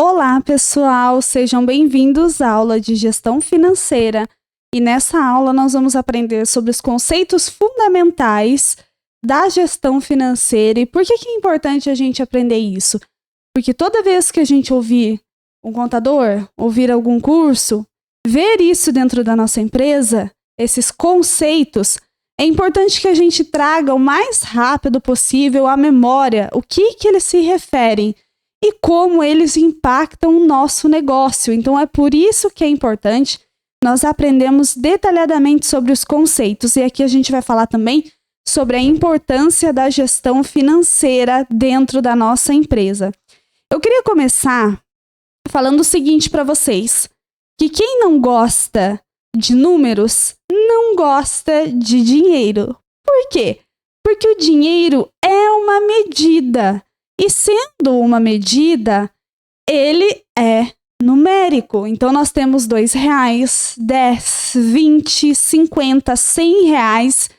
Olá, pessoal! Sejam bem-vindos à aula de gestão financeira. E nessa aula nós vamos aprender sobre os conceitos fundamentais da gestão financeira. E por que é importante a gente aprender isso? Porque toda vez que a gente ouvir um contador, ouvir algum curso, ver isso dentro da nossa empresa, esses conceitos, é importante que a gente traga o mais rápido possível à memória o que eles se referem e como eles impactam o nosso negócio. Então, é por isso que é importante nós aprendemos detalhadamente sobre os conceitos. E aqui a gente vai falar também sobre a importância da gestão financeira dentro da nossa empresa. Eu queria começar falando o seguinte para vocês, que quem não gosta de números não gosta de dinheiro. Por quê? Porque o dinheiro é uma medida. E sendo uma medida, ele é numérico. Então, nós temos R$2, 10, 20, 50, R$100.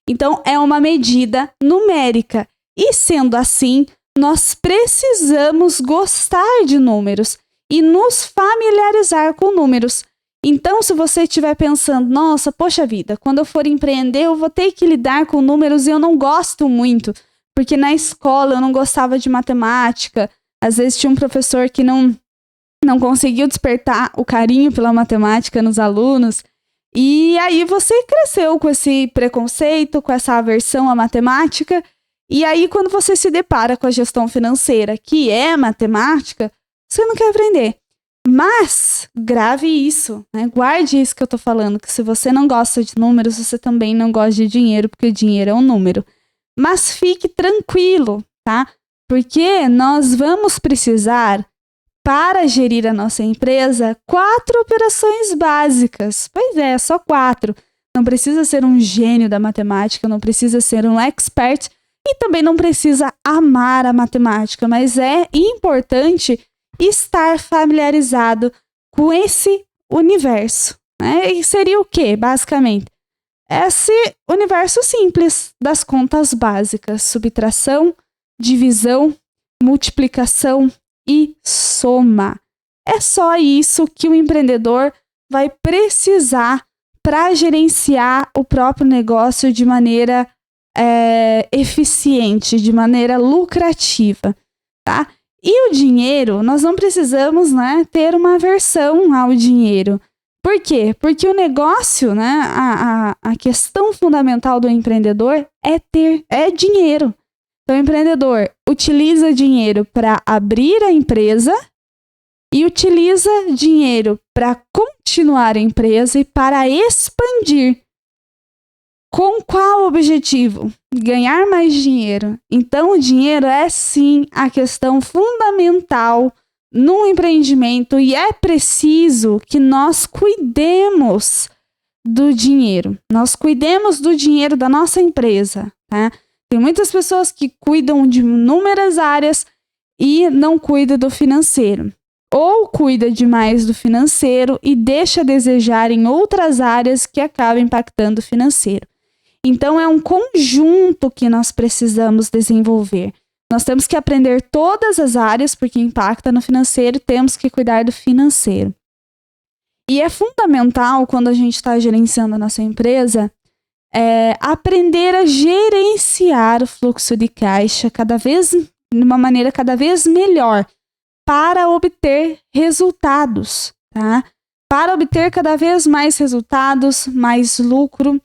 Então, é uma medida numérica. E sendo assim, nós precisamos gostar de números e nos familiarizar com números. Então, se você estiver pensando, nossa, poxa vida, quando eu for empreender, eu vou ter que lidar com números e eu não gosto muito, porque na escola eu não gostava de matemática, às vezes tinha um professor que não conseguiu despertar o carinho pela matemática nos alunos, e aí você cresceu com esse preconceito, com essa aversão à matemática, e aí quando você se depara com a gestão financeira, que é matemática, você não quer aprender. Mas grave isso, né? Guarde isso que eu tô falando, que se você não gosta de números, você também não gosta de dinheiro, porque o dinheiro é um número. Mas fique tranquilo, tá? Porque nós vamos precisar, para gerir a nossa empresa, 4 operações básicas. Pois é, só 4. Não precisa ser um gênio da matemática, não precisa ser um expert e também não precisa amar a matemática, mas é importante estar familiarizado com esse universo, né? E seria o quê, basicamente? Esse universo simples das contas básicas: subtração, divisão, multiplicação e soma. É só isso que o empreendedor vai precisar para gerenciar o próprio negócio de maneira eficiente, de maneira lucrativa, tá? E o dinheiro, nós não precisamos, né, ter uma aversão ao dinheiro. Por quê? Porque o negócio, né, a questão fundamental do empreendedor é dinheiro. Então, o empreendedor utiliza dinheiro para abrir a empresa e utiliza dinheiro para continuar a empresa e para expandir. Com qual objetivo? Ganhar mais dinheiro. Então, o dinheiro é sim a questão fundamental no empreendimento e é preciso que nós cuidemos do dinheiro. Nós cuidemos do dinheiro da nossa empresa, tá? Tem muitas pessoas que cuidam de inúmeras áreas e não cuidam do financeiro. Ou cuida demais do financeiro e deixa a desejar em outras áreas que acabam impactando o financeiro. Então, é um conjunto que nós precisamos desenvolver. Nós temos que aprender todas as áreas, porque impacta no financeiro, temos que cuidar do financeiro. E é fundamental, quando a gente está gerenciando a nossa empresa, aprender a gerenciar o fluxo de caixa de uma maneira cada vez melhor, para obter resultados, tá? Para obter cada vez mais resultados, mais lucro.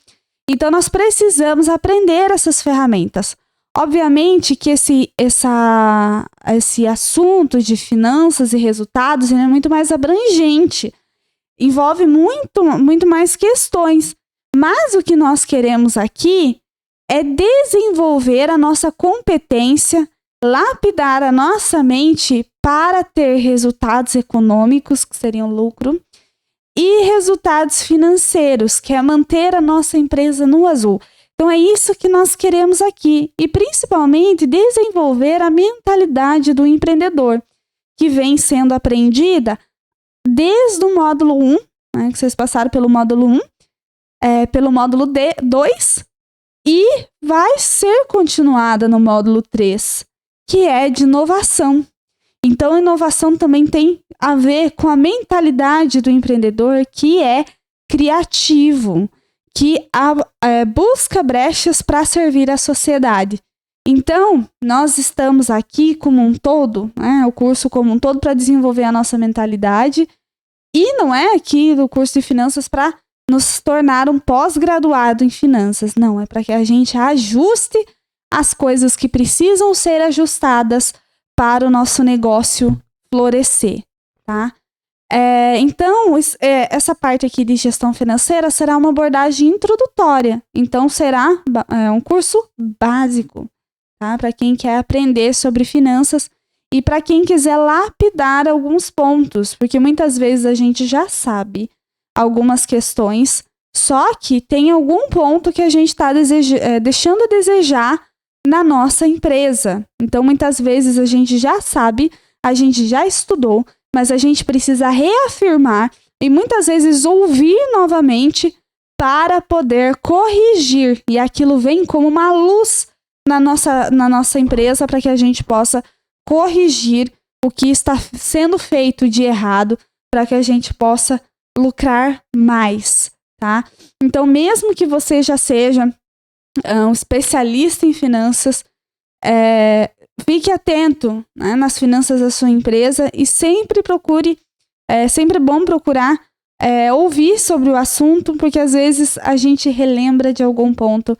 Então, nós precisamos aprender essas ferramentas. Obviamente que esse assunto de finanças e resultados é muito mais abrangente. Envolve muito mais questões. Mas o que nós queremos aqui é desenvolver a nossa competência, lapidar a nossa mente para ter resultados econômicos, que seriam lucro, e resultados financeiros, que é manter a nossa empresa no azul. Então, é isso que nós queremos aqui. E, principalmente, desenvolver a mentalidade do empreendedor, que vem sendo aprendida desde o módulo 1, né, que vocês passaram pelo módulo 1, pelo módulo 2, e vai ser continuada no módulo 3, que é de inovação. Então, inovação também tem a ver com a mentalidade do empreendedor que é criativo, que busca brechas para servir a sociedade. Então, nós estamos aqui como um todo, né, o curso como um todo, para desenvolver a nossa mentalidade, e não é aqui do curso de finanças para nos tornar um pós-graduado em finanças, não, é para que a gente ajuste as coisas que precisam ser ajustadas para o nosso negócio florescer, tá? Então, essa parte aqui de gestão financeira será uma abordagem introdutória. Então, será um curso básico, tá? Para quem quer aprender sobre finanças e para quem quiser lapidar alguns pontos, porque muitas vezes a gente já sabe algumas questões, só que tem algum ponto que a gente está deixando a desejar na nossa empresa. Então, muitas vezes a gente já sabe, a gente já estudou, mas a gente precisa reafirmar e muitas vezes ouvir novamente para poder corrigir. E aquilo vem como uma luz na nossa empresa para que a gente possa corrigir o que está sendo feito de errado para que a gente possa lucrar mais, tá? Então, mesmo que você já seja um especialista em finanças, fique atento, né, nas finanças da sua empresa e sempre procure, sempre bom procurar ouvir sobre o assunto, porque às vezes a gente relembra de algum ponto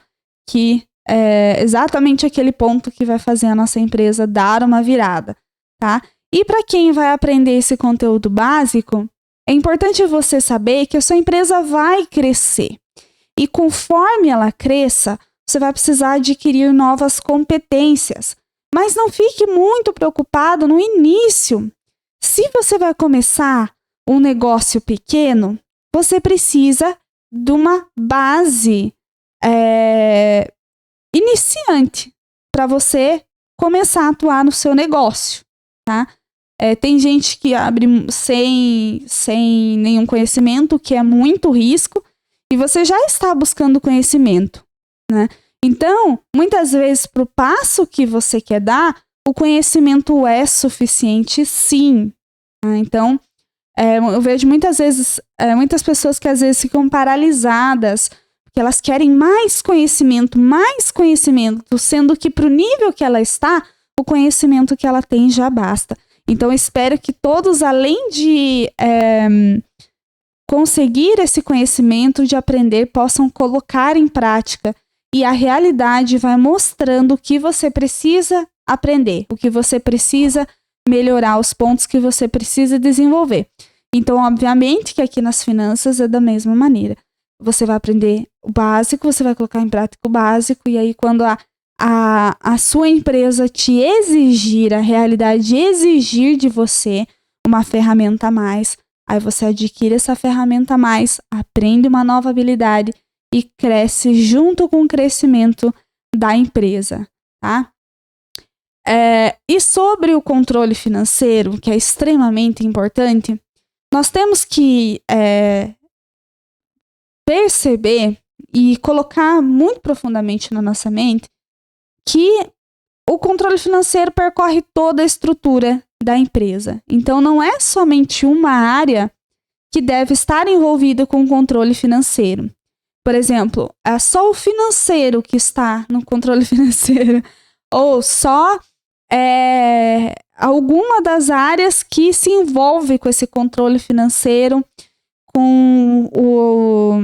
que é exatamente aquele ponto que vai fazer a nossa empresa dar uma virada, tá? E para quem vai aprender esse conteúdo básico, é importante você saber que a sua empresa vai crescer. E conforme ela cresça, você vai precisar adquirir novas competências. Mas não fique muito preocupado no início. Se você vai começar um negócio pequeno, você precisa de uma base iniciante para você começar a atuar no seu negócio, tá? Tem gente que abre sem nenhum conhecimento, que é muito risco, e você já está buscando conhecimento, né? Então, muitas vezes, para o passo que você quer dar, o conhecimento é suficiente, sim. Né? Então, eu vejo muitas vezes, muitas pessoas que às vezes ficam paralisadas, porque elas querem mais conhecimento, sendo que para o nível que ela está, o conhecimento que ela tem já basta. Então, eu espero que todos, além de conseguir esse conhecimento, de aprender, possam colocar em prática. E a realidade vai mostrando o que você precisa aprender, o que você precisa melhorar, os pontos que você precisa desenvolver. Então, obviamente, que aqui nas finanças é da mesma maneira. Você vai aprender o básico, você vai colocar em prática o básico, e aí quando a sua empresa te exigir, a realidade exigir de você uma ferramenta a mais, aí você adquire essa ferramenta a mais, aprende uma nova habilidade e cresce junto com o crescimento da empresa, tá? E sobre o controle financeiro, que é extremamente importante, nós temos que perceber e colocar muito profundamente na nossa mente que o controle financeiro percorre toda a estrutura da empresa. Então, não é somente uma área que deve estar envolvida com o controle financeiro. Por exemplo, é só o financeiro que está no controle financeiro, ou só alguma das áreas que se envolve com esse controle financeiro, com o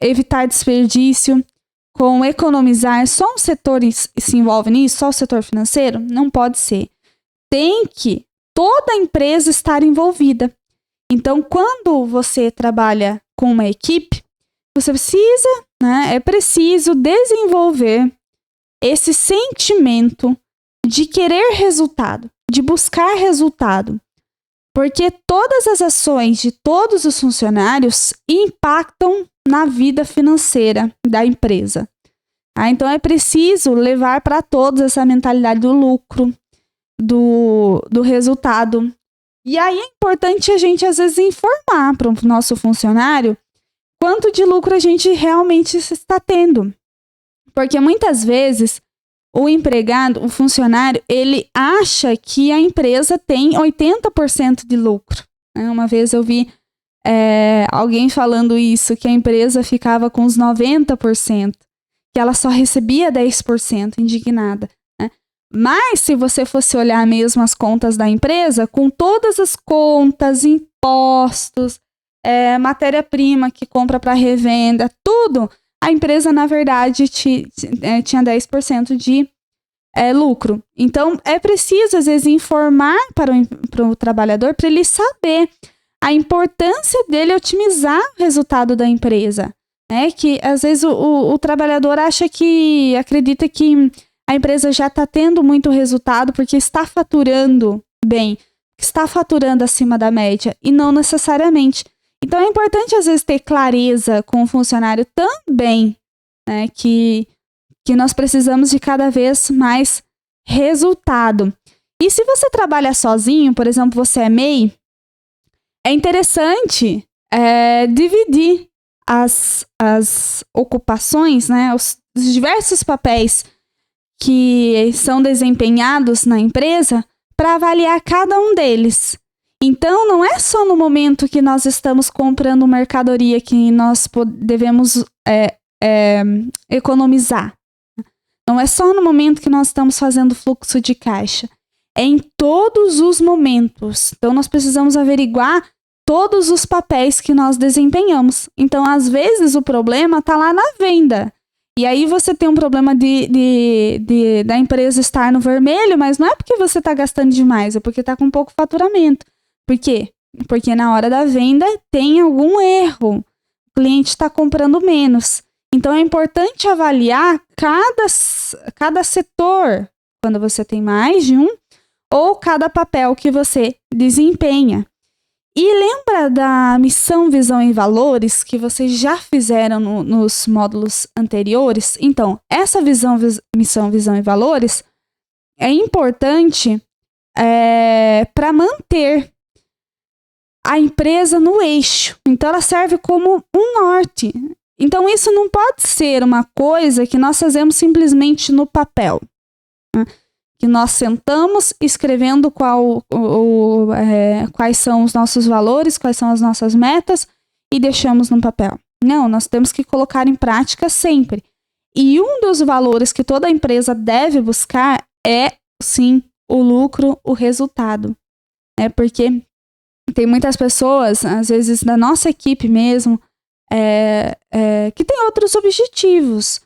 evitar desperdício, com economizar. Só um setor se envolve nisso, só o setor financeiro? Não pode ser. Tem que toda a empresa estar envolvida. Então, quando você trabalha com uma equipe, você precisa, é preciso desenvolver esse sentimento de querer resultado, de buscar resultado. Porque todas as ações de todos os funcionários impactam na vida financeira da empresa. Então, é preciso levar para todos essa mentalidade do lucro, do resultado. E aí é importante a gente, às vezes, informar para o nosso funcionário quanto de lucro a gente realmente está tendo. Porque muitas vezes o empregado, o funcionário, ele acha que a empresa tem 80% de lucro. Uma vez eu vi alguém falando isso, que a empresa ficava com os 90%, que ela só recebia 10%, indignada. Né? Mas, se você fosse olhar mesmo as contas da empresa, com todas as contas, impostos, matéria-prima que compra para revenda, tudo, a empresa, na verdade, tinha 10% de lucro. Então, é preciso, às vezes, informar para o trabalhador, para ele saber a importância dele otimizar o resultado da empresa. Que, às vezes, o trabalhador acredita que a empresa já está tendo muito resultado porque está faturando bem, está faturando acima da média, e não necessariamente. Então, é importante, às vezes, ter clareza com o funcionário também, né, que nós precisamos de cada vez mais resultado. E se você trabalha sozinho, por exemplo, você é MEI, é interessante dividir as ocupações, né, os diversos papéis que são desempenhados na empresa para avaliar cada um deles. Então, não é só no momento que nós estamos comprando mercadoria que nós devemos economizar. Não é só no momento que nós estamos fazendo fluxo de caixa. É em todos os momentos. Então, nós precisamos averiguar todos os papéis que nós desempenhamos. Então, às vezes, o problema está lá na venda. E aí você tem um problema da empresa estar no vermelho, mas não é porque você está gastando demais, é porque está com pouco faturamento. Por quê? Porque na hora da venda tem algum erro. O cliente está comprando menos. Então, é importante avaliar cada setor, quando você tem mais de um, ou cada papel que você desempenha. E lembra da missão, visão e valores que vocês já fizeram nos módulos anteriores? Então, essa missão, visão e valores é importante para manter a empresa no eixo. Então, ela serve como um norte. Então, isso não pode ser uma coisa que nós fazemos simplesmente no papel. Né? Que nós sentamos escrevendo quais são os nossos valores, quais são as nossas metas e deixamos no papel. Não, nós temos que colocar em prática sempre. E um dos valores que toda empresa deve buscar é, sim, o lucro, o resultado. Porque tem muitas pessoas, às vezes da nossa equipe mesmo, que tem outros objetivos.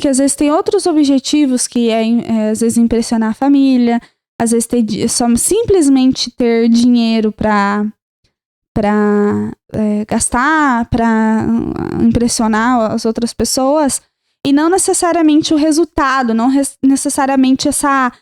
Que às vezes tem outros objetivos que às vezes impressionar a família, às vezes simplesmente ter dinheiro para gastar, para impressionar as outras pessoas, e não necessariamente o resultado, não necessariamente essa,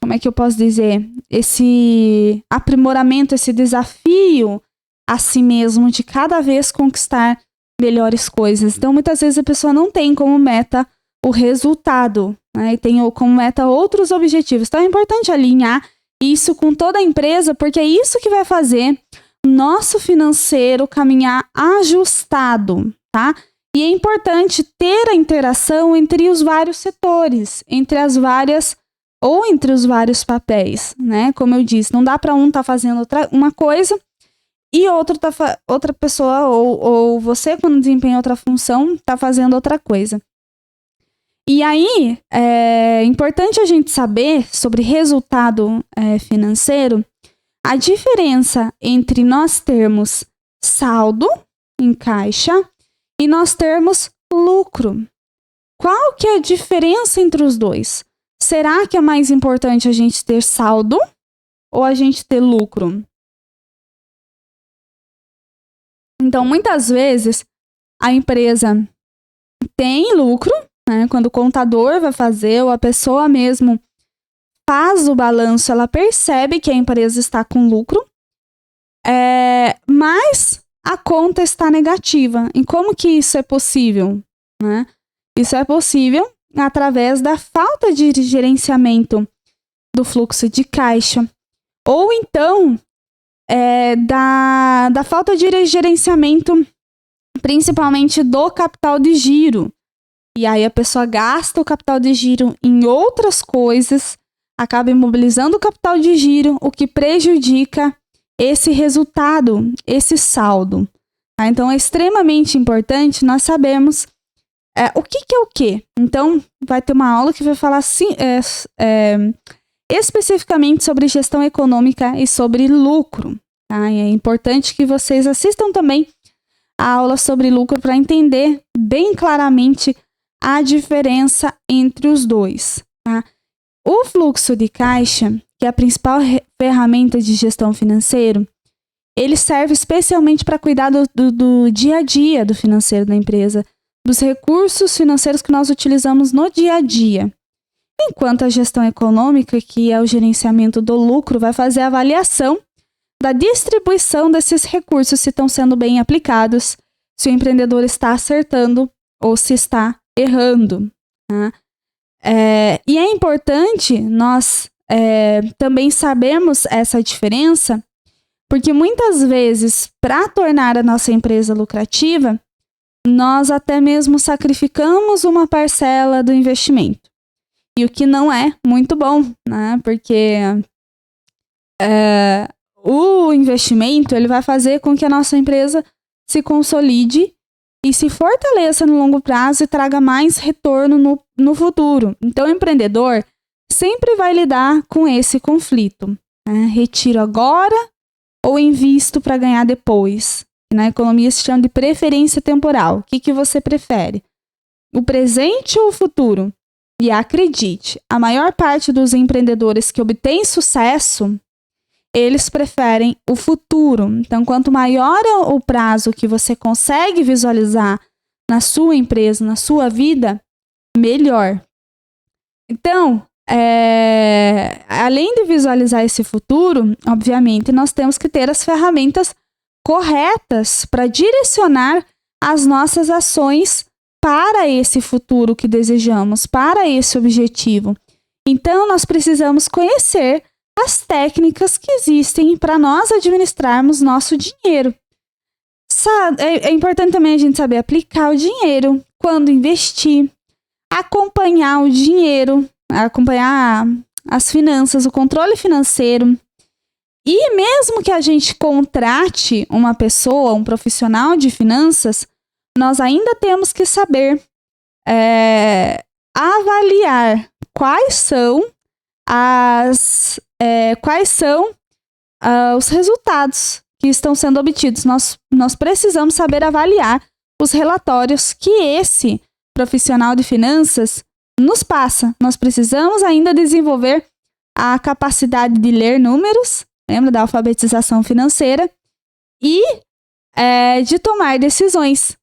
como é que eu posso dizer, esse aprimoramento, esse desafio a si mesmo de cada vez conquistar melhores coisas. Então, muitas vezes a pessoa não tem como meta o resultado, né? E tem como meta outros objetivos. Então, é importante alinhar isso com toda a empresa, porque é isso que vai fazer nosso financeiro caminhar ajustado, tá? E é importante ter a interação entre os vários setores, entre os vários papéis, né? Como eu disse, não dá para um estar fazendo uma coisa e outra pessoa, ou você, quando desempenha outra função, está fazendo outra coisa. E aí, é importante a gente saber sobre resultado financeiro, a diferença entre nós termos saldo em caixa e nós termos lucro. Qual que é a diferença entre os dois? Será que é mais importante a gente ter saldo ou a gente ter lucro? Então, muitas vezes, a empresa tem lucro, né? Quando o contador vai fazer, ou a pessoa mesmo faz o balanço, ela percebe que a empresa está com lucro, mas a conta está negativa. E como que isso é possível? Né? Isso é possível através da falta de gerenciamento do fluxo de caixa, ou então da falta de gerenciamento, principalmente do capital de giro. e aí a pessoa gasta o capital de giro em outras coisas, acaba imobilizando o capital de giro, o que prejudica esse resultado, esse saldo. Tá? Então, é extremamente importante nós sabermos o que é o quê. Então, vai ter uma aula que vai falar especificamente sobre gestão econômica e sobre lucro. Tá? E é importante que vocês assistam também a aula sobre lucro para entender bem claramente a diferença entre os dois. Tá? O fluxo de caixa, que é a principal ferramenta de gestão financeira, ele serve especialmente para cuidar do dia a dia do financeiro da empresa, dos recursos financeiros que nós utilizamos no dia a dia. Enquanto a gestão econômica, que é o gerenciamento do lucro, vai fazer a avaliação da distribuição desses recursos, se estão sendo bem aplicados, se o empreendedor está acertando ou se está errando. Tá? E é importante nós também sabermos essa diferença, porque muitas vezes, para tornar a nossa empresa lucrativa, nós até mesmo sacrificamos uma parcela do investimento. E o que não é muito bom, né? Porque o investimento ele vai fazer com que a nossa empresa se consolide e se fortaleça no longo prazo e traga mais retorno no futuro. Então, o empreendedor sempre vai lidar com esse conflito. Né? Retiro agora ou invisto para ganhar depois? Na economia se chama de preferência temporal. O que você prefere? O presente ou o futuro? E acredite, a maior parte dos empreendedores que obtêm sucesso, eles preferem o futuro. Então, quanto maior é o prazo que você consegue visualizar na sua empresa, na sua vida, melhor. Então, além de visualizar esse futuro, obviamente, nós temos que ter as ferramentas corretas para direcionar as nossas ações para esse futuro que desejamos, para esse objetivo. Então, nós precisamos conhecer as técnicas que existem para nós administrarmos nosso dinheiro. É importante também a gente saber aplicar o dinheiro, quando investir, acompanhar o dinheiro, acompanhar as finanças, o controle financeiro. E mesmo que a gente contrate uma pessoa, um profissional de finanças, nós ainda temos que saber avaliar quais são os resultados que estão sendo obtidos. Nós precisamos saber avaliar os relatórios que esse profissional de finanças nos passa. Nós precisamos ainda desenvolver a capacidade de ler números, lembra da alfabetização financeira, e de tomar decisões.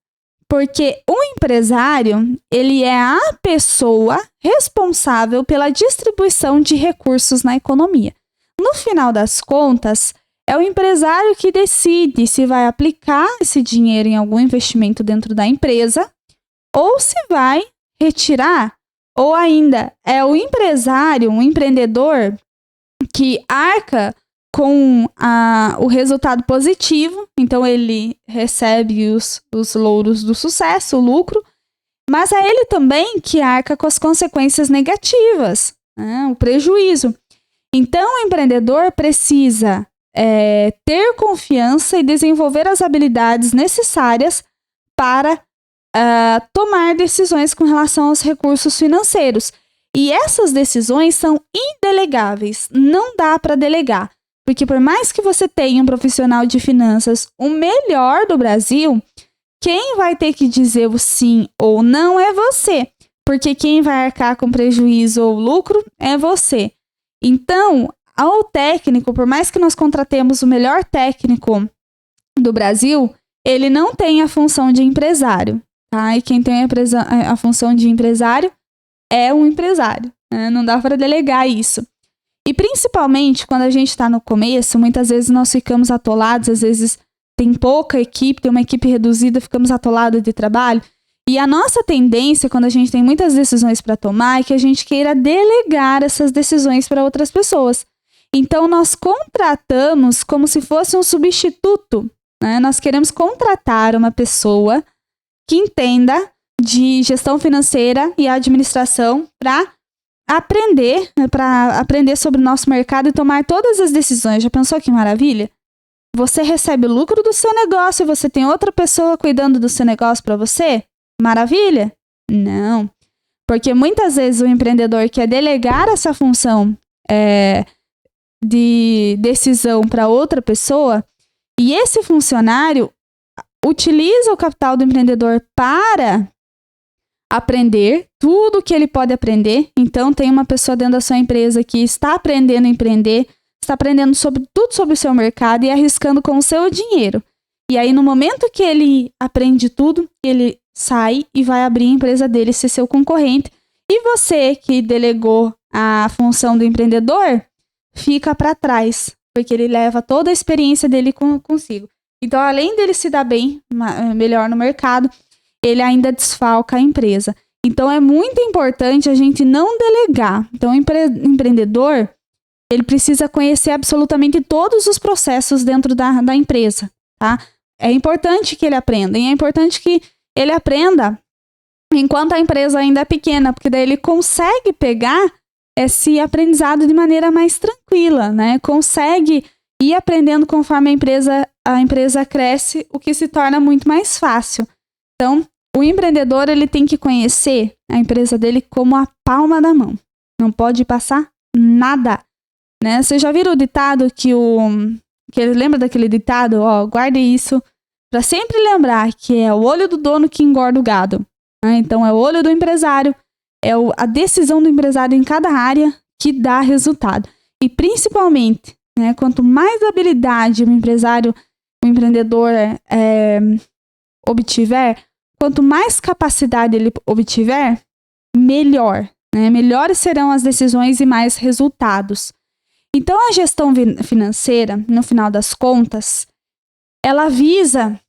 Porque o empresário, ele é a pessoa responsável pela distribuição de recursos na economia. No final das contas, é o empresário que decide se vai aplicar esse dinheiro em algum investimento dentro da empresa ou se vai retirar. Ou ainda, é o empresário, um empreendedor que arca com o resultado positivo, então ele recebe os louros do sucesso, o lucro, mas é ele também que arca com as consequências negativas, né, o prejuízo. Então, o empreendedor precisa ter confiança e desenvolver as habilidades necessárias para tomar decisões com relação aos recursos financeiros. E essas decisões são indelegáveis, não dá para delegar. Porque por mais que você tenha um profissional de finanças o melhor do Brasil, quem vai ter que dizer o sim ou não é você. Porque quem vai arcar com prejuízo ou lucro é você. Então, ao técnico, por mais que nós contratemos o melhor técnico do Brasil, ele não tem a função de empresário. Tá? E quem tem a função de empresário é um empresário. Né? Não dá para delegar isso. E principalmente quando a gente está no começo, muitas vezes nós ficamos atolados, às vezes tem pouca equipe, tem uma equipe reduzida, ficamos atolados de trabalho. E a nossa tendência, quando a gente tem muitas decisões para tomar, é que a gente queira delegar essas decisões para outras pessoas. Então, nós contratamos como se fosse um substituto. Né? Nós queremos contratar uma pessoa que entenda de gestão financeira e administração para aprender sobre o nosso mercado e tomar todas as decisões. Já pensou que maravilha? Você recebe o lucro do seu negócio e você tem outra pessoa cuidando do seu negócio para você? Maravilha? Não. Porque muitas vezes o empreendedor quer delegar essa função de decisão para outra pessoa e esse funcionário utiliza o capital do empreendedor para aprender tudo o que ele pode aprender. Então, tem uma pessoa dentro da sua empresa que está aprendendo a empreender, está aprendendo tudo sobre o seu mercado e arriscando com o seu dinheiro. E aí, no momento que ele aprende tudo, ele sai e vai abrir a empresa dele, ser seu concorrente. E você que delegou a função do empreendedor, fica para trás, porque ele leva toda a experiência dele consigo. Então, além dele se dar bem, melhor no mercado, ele ainda desfalca a empresa. Então, é muito importante a gente não delegar. Então, o empreendedor, ele precisa conhecer absolutamente todos os processos dentro da empresa, tá? É importante que ele aprenda. E é importante que ele aprenda enquanto a empresa ainda é pequena, porque daí ele consegue pegar esse aprendizado de maneira mais tranquila, né? Consegue ir aprendendo conforme a empresa cresce, o que se torna muito mais fácil. Então, o empreendedor, ele tem que conhecer a empresa dele como a palma da mão. Não pode passar nada, né? Você já viram o ditado que lembra daquele ditado? Guarde isso para sempre lembrar que é o olho do dono que engorda o gado. Né? Então, é o olho do empresário, a decisão do empresário em cada área que dá resultado. E principalmente, né, quanto mais habilidade o empreendedor obtiver, quanto mais capacidade ele obtiver, melhor. Né? Melhores serão as decisões e mais resultados. Então, a gestão financeira, no final das contas, ela visa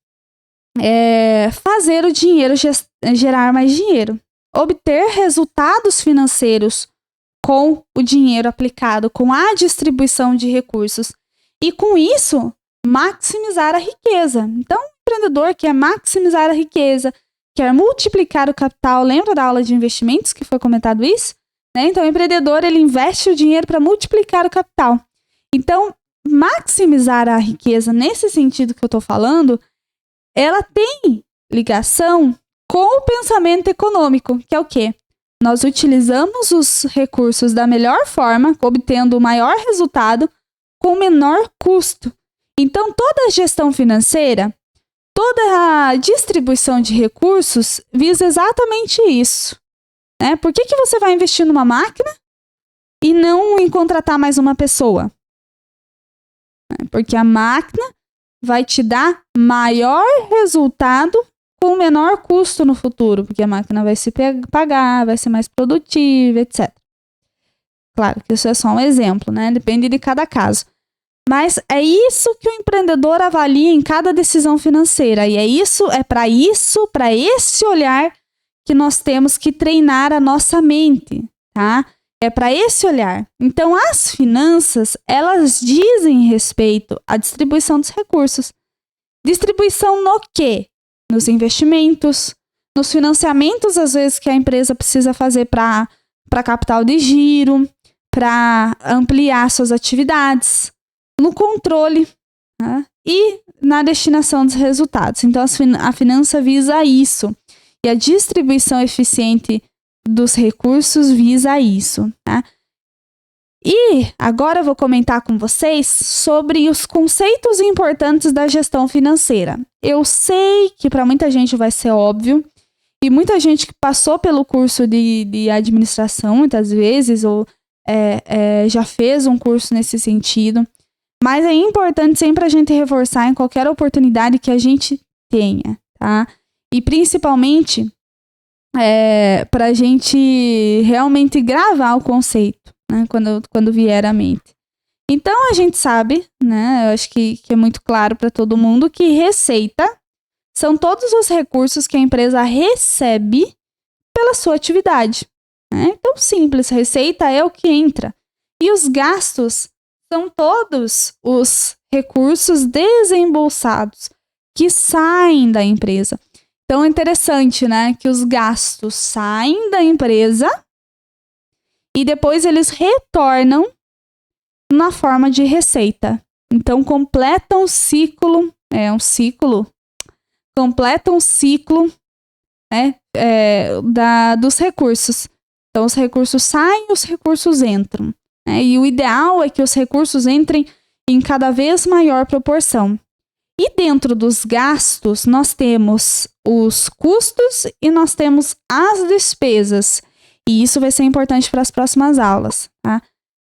fazer o dinheiro gerar mais dinheiro. Obter resultados financeiros com o dinheiro aplicado, com a distribuição de recursos. E com isso, maximizar a riqueza. Então, o empreendedor quer maximizar a riqueza, quer multiplicar o capital. Lembra da aula de investimentos que foi comentado isso? Né? Então, o empreendedor, ele investe o dinheiro para multiplicar o capital. Então, maximizar a riqueza nesse sentido que eu estou falando, ela tem ligação com o pensamento econômico, que é o quê? Nós utilizamos os recursos da melhor forma, obtendo o maior resultado com o menor custo. Então, toda a gestão financeira, toda a distribuição de recursos visa exatamente isso. Né? Por que você vai investir numa máquina e não em contratar mais uma pessoa? Porque a máquina vai te dar maior resultado com menor custo no futuro, porque a máquina vai se pagar, vai ser mais produtiva, etc. Claro que isso é só um exemplo, né? Depende de cada caso. Mas é isso que o empreendedor avalia em cada decisão financeira. E é para esse olhar que nós temos que treinar a nossa mente, tá? É para esse olhar. Então, as finanças, elas dizem respeito à distribuição dos recursos. Distribuição no quê? Nos investimentos, nos financiamentos, às vezes, que a empresa precisa fazer para capital de giro, para ampliar suas atividades, no controle, né? E na destinação dos resultados. Então, a finança visa isso. E a distribuição eficiente dos recursos visa isso. Tá? E agora eu vou comentar com vocês sobre os conceitos importantes da gestão financeira. Eu sei que para muita gente vai ser óbvio, e muita gente que passou pelo curso de administração, muitas vezes, ou já fez um curso nesse sentido, mas é importante sempre a gente reforçar em qualquer oportunidade que a gente tenha, tá? E principalmente para a gente realmente gravar o conceito, né? Quando vier à mente. Então, a gente sabe, né? Eu acho que é muito claro para todo mundo que receita são todos os recursos que a empresa recebe pela sua atividade. Né? Então, simples, receita é o que entra. E os gastos são todos os recursos desembolsados que saem da empresa. Então é interessante, né, que os gastos saem da empresa e depois eles retornam na forma de receita. Então completa um ciclo, completa um ciclo, né, dos recursos. Então os recursos saem, os recursos entram, né, e o ideal é que os recursos entrem em cada vez maior proporção. E dentro dos gastos, nós temos os custos e nós temos as despesas. E isso vai ser importante para as próximas aulas, tá?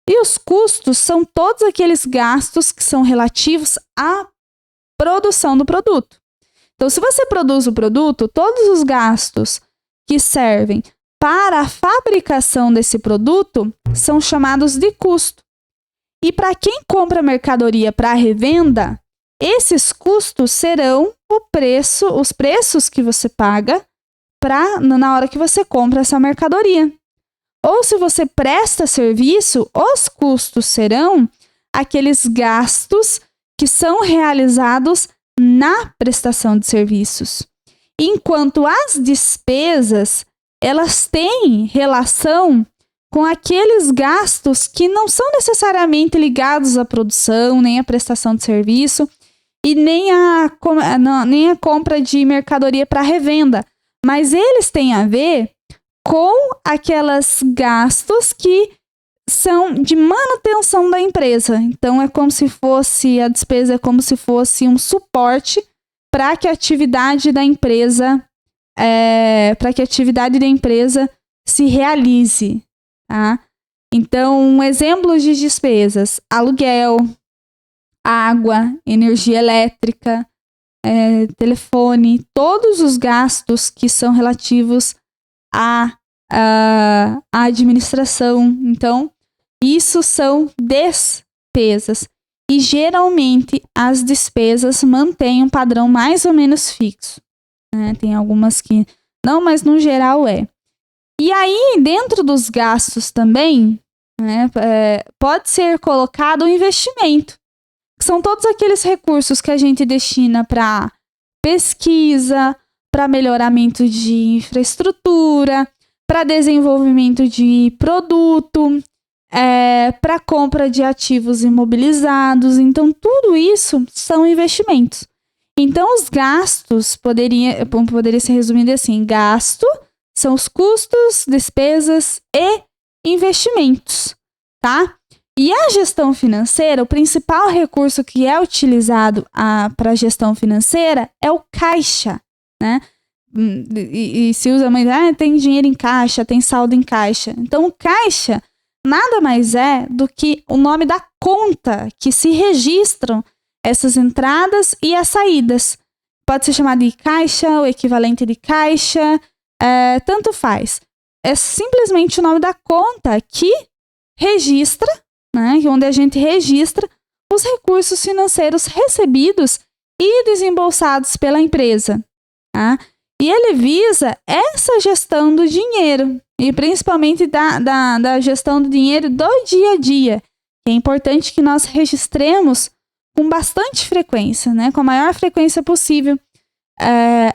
E os custos são todos aqueles gastos que são relativos à produção do produto. Então, se você produz o produto, todos os gastos que servem para a fabricação desse produto são chamados de custo. E para quem compra mercadoria para revenda, esses custos serão os preços que você paga na hora que você compra essa mercadoria. Ou se você presta serviço, os custos serão aqueles gastos que são realizados na prestação de serviços. Enquanto as despesas, elas têm relação com aqueles gastos que não são necessariamente ligados à produção, nem à prestação de serviço, e nem a compra de mercadoria para revenda. Mas eles têm a ver com aqueles gastos que são de manutenção da empresa. Então, a despesa é como se fosse um suporte para que a atividade da empresa se realize. Tá? Então, exemplos de despesas: aluguel, água, energia elétrica, telefone, todos os gastos que são relativos à administração. Então, isso são despesas. E geralmente as despesas mantêm um padrão mais ou menos fixo, né? Tem algumas que não, mas no geral é. E aí, dentro dos gastos também, né, pode ser colocado o investimento. São todos aqueles recursos que a gente destina para pesquisa, para melhoramento de infraestrutura, para desenvolvimento de produto, para compra de ativos imobilizados. Então, tudo isso são investimentos. Então, os gastos poderia ser resumido assim: gasto são os custos, despesas e investimentos, tá? E a gestão financeira, o principal recurso que é utilizado para a gestão financeira é o caixa, né? E se usa muito, tem dinheiro em caixa, tem saldo em caixa. Então, o caixa nada mais é do que o nome da conta que se registram essas entradas e as saídas. Pode ser chamado de caixa, o equivalente de caixa, tanto faz. É simplesmente o nome da conta que registra, né, onde a gente registra os recursos financeiros recebidos e desembolsados pela empresa. Tá? E ele visa essa gestão do dinheiro, e principalmente da gestão do dinheiro do dia a dia. É importante que nós registremos com bastante frequência, né, com a maior frequência possível,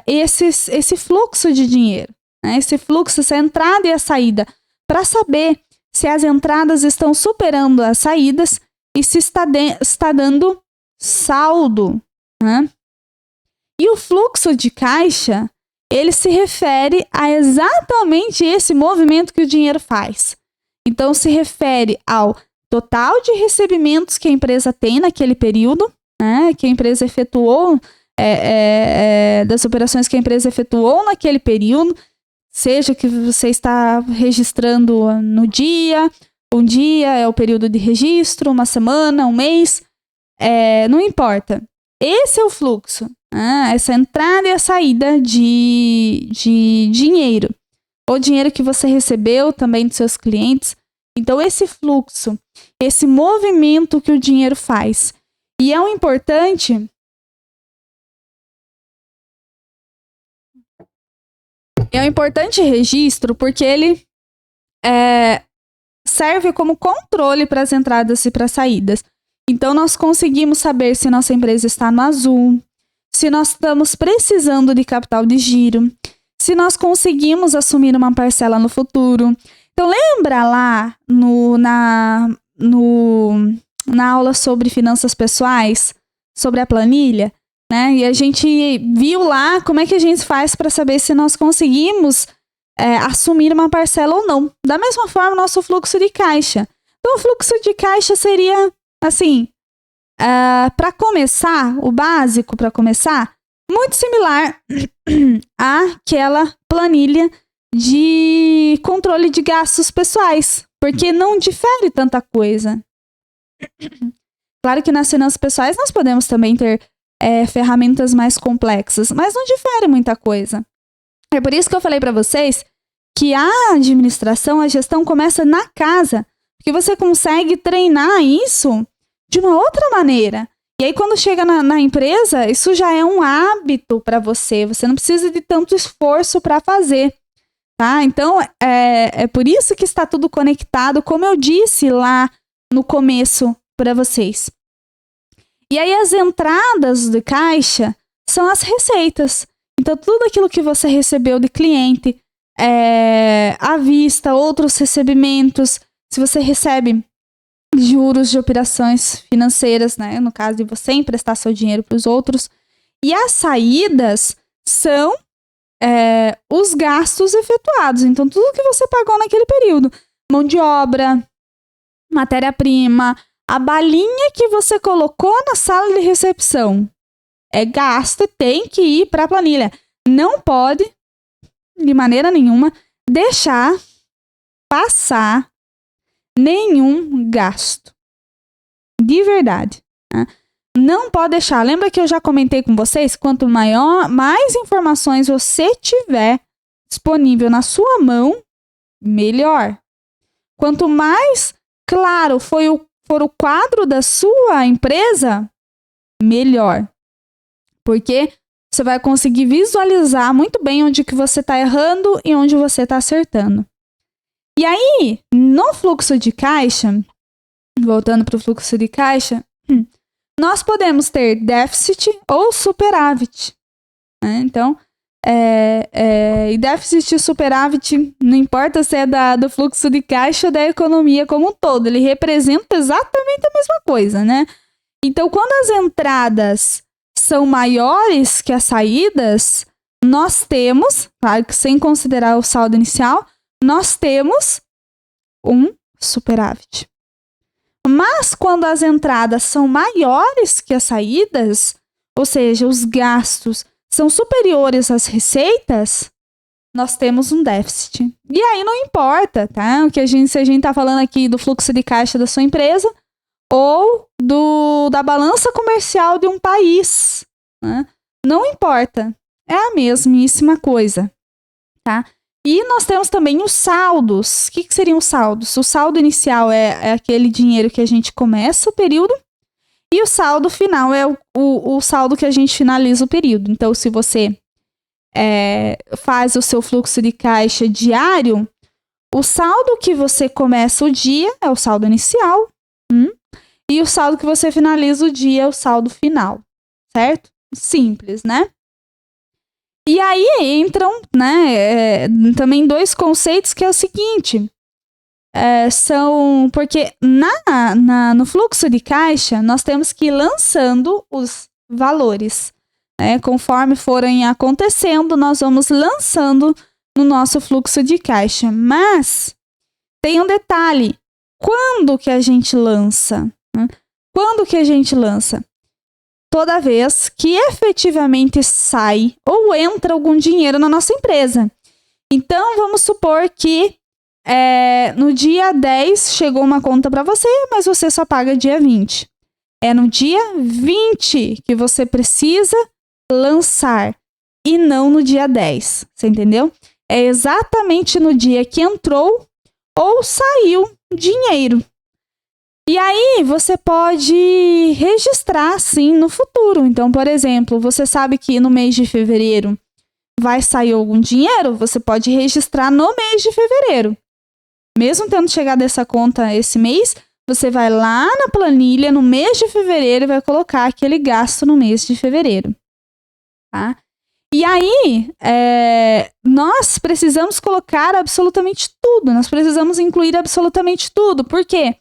esse fluxo de dinheiro, né, esse fluxo, essa entrada e a saída, para saber se as entradas estão superando as saídas e se está dando saldo. Né? E o fluxo de caixa, ele se refere a exatamente esse movimento que o dinheiro faz. Então, se refere ao total de recebimentos que a empresa tem naquele período, né, que a empresa efetuou, das operações que a empresa efetuou naquele período, seja que você está registrando no dia, um dia é o período de registro, uma semana, um mês, não importa. Esse é o fluxo, essa entrada e a saída de dinheiro. O dinheiro que você recebeu também dos seus clientes. Então, esse fluxo, esse movimento que o dinheiro faz. E é um importante registro porque ele serve como controle para as entradas e para as saídas. Então, nós conseguimos saber se nossa empresa está no azul, se nós estamos precisando de capital de giro, se nós conseguimos assumir uma parcela no futuro. Então, lembra lá na aula sobre finanças pessoais, sobre a planilha, né? E a gente viu lá como é que a gente faz para saber se nós conseguimos assumir uma parcela ou não. Da mesma forma, nosso fluxo de caixa. Então, o fluxo de caixa seria, assim, para começar, o básico para começar, muito similar àquela planilha de controle de gastos pessoais, porque não difere tanta coisa. Claro que nas finanças pessoais nós podemos também ter ferramentas mais complexas, mas não difere muita coisa. É por isso que eu falei para vocês que a administração, a gestão começa na casa, porque você consegue treinar isso de uma outra maneira. E aí, quando chega na empresa, isso já é um hábito para você. Você não precisa de tanto esforço para fazer. Tá? Então, é por isso que está tudo conectado, como eu disse lá no começo para vocês. E aí, as entradas de caixa são as receitas. Então, tudo aquilo que você recebeu de cliente, à vista, outros recebimentos, se você recebe juros de operações financeiras, né? No caso de você emprestar seu dinheiro para os outros. E as saídas são os gastos efetuados. Então, tudo que você pagou naquele período. Mão de obra, matéria-prima, a balinha que você colocou na sala de recepção. É gasto e tem que ir para a planilha. Não pode, de maneira nenhuma, deixar passar nenhum gasto. De verdade. Né? Não pode deixar. Lembra que eu já comentei com vocês? Quanto mais informações você tiver disponível na sua mão, melhor. Quanto mais claro for o quadro da sua empresa, melhor. Porque você vai conseguir visualizar muito bem onde que você está errando e onde você está acertando. E aí, no fluxo de caixa, voltando para o fluxo de caixa, nós podemos ter déficit ou superávit. Né? Então, e déficit e superávit, não importa se é do fluxo de caixa ou da economia como um todo, ele representa exatamente a mesma coisa, né? Então, quando as entradas são maiores que as saídas, nós temos, claro que sem considerar o saldo inicial, nós temos um superávit. Mas quando as entradas são maiores que as saídas, ou seja, os gastos são superiores às receitas, nós temos um déficit. E aí não importa, tá? Se a gente está falando aqui do fluxo de caixa da sua empresa ou da balança comercial de um país, né? Não importa. É a mesmíssima coisa, tá? E nós temos também os saldos. O que seriam os saldos? O saldo inicial é aquele dinheiro que a gente começa o período e o saldo final é o saldo que a gente finaliza o período. Então, se você faz o seu fluxo de caixa diário, o saldo que você começa o dia é o saldo inicial e o saldo que você finaliza o dia é o saldo final, certo? Simples, né? E aí entram, né, também dois conceitos que é o seguinte, porque no fluxo de caixa nós temos que ir lançando os valores, né, conforme forem acontecendo, nós vamos lançando no nosso fluxo de caixa, mas tem um detalhe, quando que a gente lança? Né? Quando que a gente lança? Toda vez que efetivamente sai ou entra algum dinheiro na nossa empresa. Então, vamos supor que no dia 10 chegou uma conta para você, mas você só paga dia 20. É no dia 20 que você precisa lançar e não no dia 10. Você entendeu? É exatamente no dia que entrou ou saiu dinheiro. E aí, você pode registrar, sim, no futuro. Então, por exemplo, você sabe que no mês de fevereiro vai sair algum dinheiro, você pode registrar no mês de fevereiro. Mesmo tendo chegado essa conta esse mês, você vai lá na planilha no mês de fevereiro e vai colocar aquele gasto no mês de fevereiro. tá? E aí, nós precisamos colocar absolutamente tudo, nós precisamos incluir absolutamente tudo. Por quê?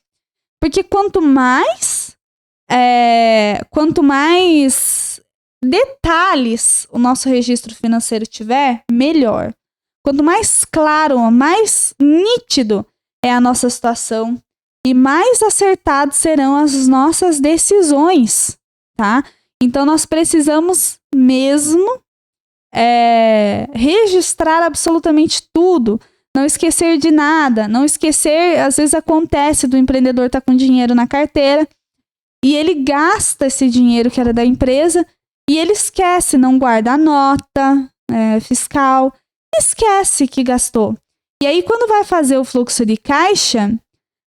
Porque quanto mais detalhes o nosso registro financeiro tiver, melhor. Quanto mais claro, mais nítido é a nossa situação e mais acertadas serão as nossas decisões, tá? Então, nós precisamos mesmo registrar absolutamente tudo, não esquecer de nada, não esquecer, às vezes acontece do empreendedor estar com dinheiro na carteira e ele gasta esse dinheiro que era da empresa e ele esquece, não guarda a nota fiscal, esquece que gastou. E aí, quando vai fazer o fluxo de caixa,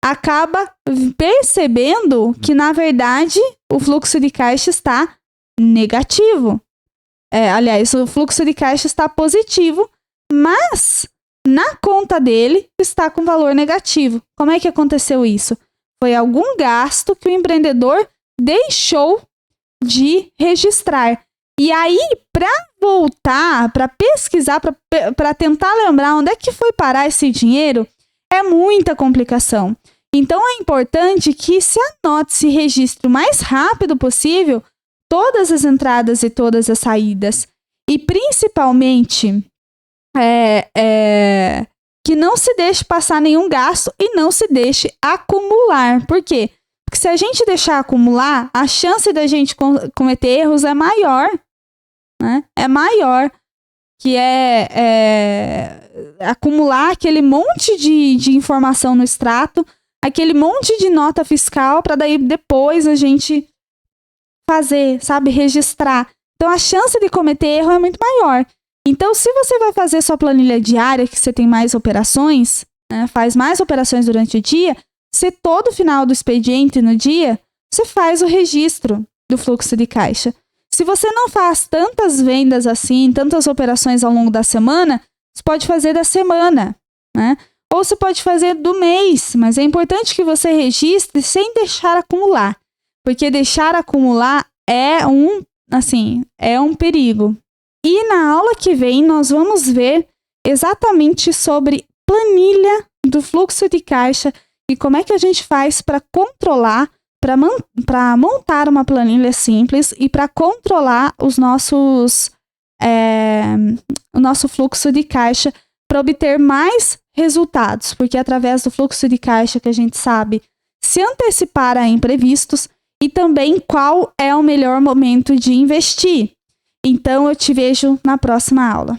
acaba percebendo que, na verdade, o fluxo de caixa está negativo. Aliás, o fluxo de caixa está positivo, mas na conta dele está com valor negativo. Como é que aconteceu isso? Foi algum gasto que o empreendedor deixou de registrar. E aí, para voltar, para pesquisar, para tentar lembrar onde é que foi parar esse dinheiro, é muita complicação. Então, é importante que se anote, se registre o mais rápido possível todas as entradas e todas as saídas. E, principalmente, que não se deixe passar nenhum gasto e não se deixe acumular. Por quê? Porque se a gente deixar acumular, a chance da gente cometer erros é maior. Né? É maior. Que acumular aquele monte de informação no extrato, aquele monte de nota fiscal, para daí depois a gente fazer, sabe, registrar. Então, a chance de cometer erro é muito maior. Então, se você vai fazer sua planilha diária, que você tem mais operações, né, faz mais operações durante o dia, se todo final do expediente no dia, você faz o registro do fluxo de caixa. Se você não faz tantas vendas assim, tantas operações ao longo da semana, você pode fazer da semana, né? Ou você pode fazer do mês, mas é importante que você registre sem deixar acumular. Porque deixar acumular é um perigo. E na aula que vem, nós vamos ver exatamente sobre planilha do fluxo de caixa e como é que a gente faz para controlar, para montar uma planilha simples e para controlar o nosso fluxo de caixa para obter mais resultados. Porque é através do fluxo de caixa que a gente sabe se antecipar a imprevistos e também qual é o melhor momento de investir. Então, eu te vejo na próxima aula.